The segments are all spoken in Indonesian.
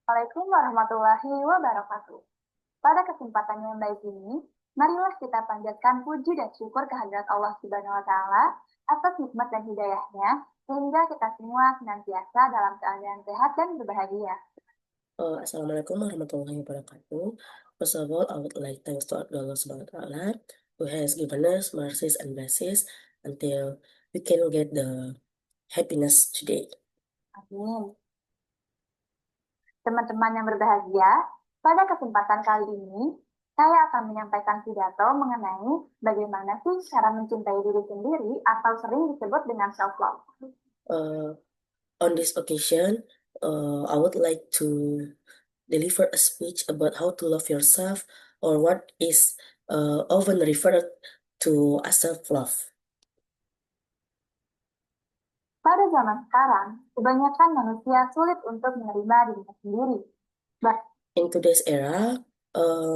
Assalamualaikum warahmatullahi wabarakatuh. Pada kesempatan yang baik ini, marilah kita panjatkan puji dan syukur kehadirat Allah Subhanahu wa Ta'ala atas nikmat dan hidayahnya, sehingga kita semua senantiasa dalam keadaan sehat dan berbahagia. Assalamualaikum warahmatullahi wabarakatuh. First of all, I would like thanks to Allah Subhanahu wa Ta'ala who has given us mercies and blessings until we can get the happiness today. Amin. Teman-teman yang berbahagia, pada kesempatan kali ini, saya akan menyampaikan pidato mengenai bagaimana sih cara mencintai diri sendiri atau sering disebut dengan self-love. Uh, on this occasion, I would like to deliver a speech about how to love yourself or what is often referred to as self-love. Pada zaman sekarang, kebanyakan manusia sulit untuk menerima dirinya sendiri. In today's era,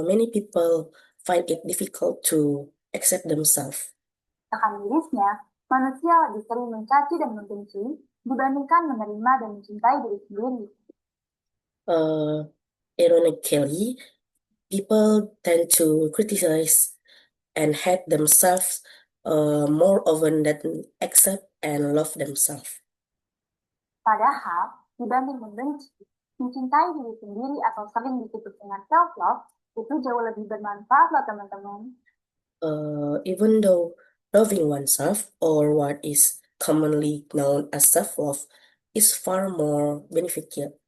many people find it difficult to accept themselves. Bahkan mirisnya, manusia lebih sering mencaci dan membenci dibandingkan menerima dan mencintai diri sendiri. Ironically, people tend to criticize and hate themselves more often than accept and love themselves. Padahal, dibanding membenci, mencintai diri sendiri atau sering disebut dengan self-love itu jauh lebih bermanfaat loh teman-teman. Even though loving oneself, or what is commonly known as self-love, is far more beneficial.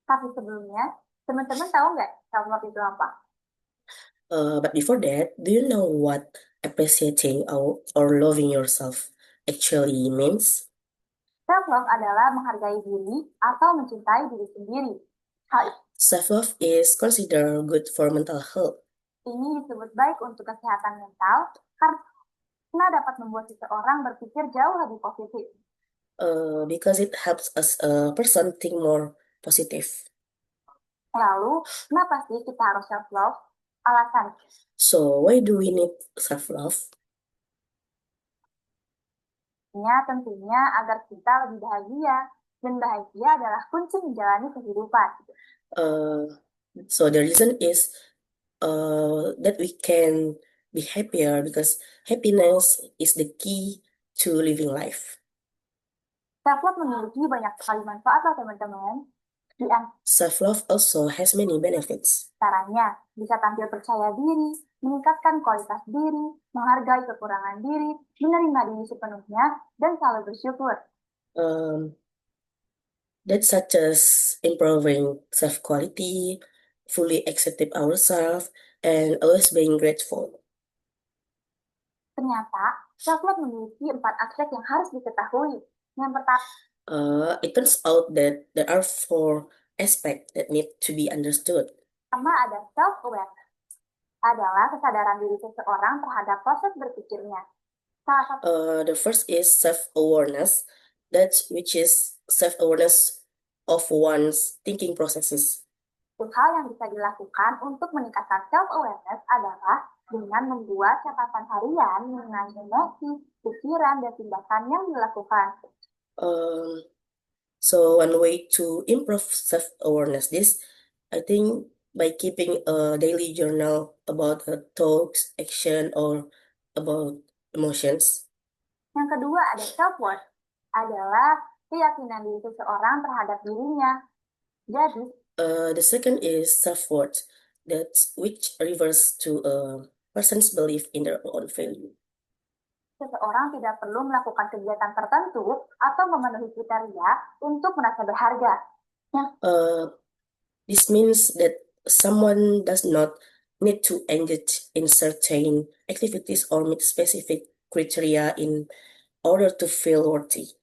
Tapi sebelumnya, teman-teman tahu nggak self-love itu apa? But before that, do you know what appreciating or loving yourself actually means? Self-love adalah menghargai diri atau mencintai diri sendiri. Hal Self-love is considered good for mental health. ini disebut baik untuk kesehatan mental karena dapat membuat seseorang berpikir jauh lebih positif. Because it helps us a person think more positive. Lalu, kenapa sih kita harus self-love? Alasan. So why do we need self-love? Tentunya agar kita lebih bahagia. Dan bahagia adalah kunci menjalani kehidupan. So the reason is that we can be happier because happiness is the key to living life. Self-love memiliki banyak sekali manfaat loh teman-teman. Di Self-love also has many benefits. antaranya bisa tampil percaya diri, meningkatkan kualitas diri, menghargai kekurangan diri, menerima diri sepenuhnya, dan selalu bersyukur. That's such as improving self-quality, fully accepting ourselves, and always being grateful. Ternyata, self-love memiliki 4 aspek yang harus diketahui. Yang pertama, It turns out that there are 4 aspects that need to be understood. ada self-awareness. Adalah kesadaran diri seseorang terhadap proses berpikirnya. The first is self-awareness, which is self-awareness of one's thinking processes. Hal yang bisa dilakukan untuk meningkatkan self-awareness adalah dengan membuat catatan harian mengenai emosi, pikiran, dan tindakan yang dilakukan. So one way to improve self-awareness I think, by keeping a daily journal about thoughts, action, or about emotions. Yang kedua ada self-worth, adalah keyakinan diri seseorang terhadap dirinya. Jadi, the second is self-worth, which refers to a person's belief in their own value. Seseorang tidak perlu melakukan kegiatan tertentu atau memenuhi kriteria untuk merasa berharga. This means that someone does not need to engage in certain activities or meet specific criteria in order to feel worthy.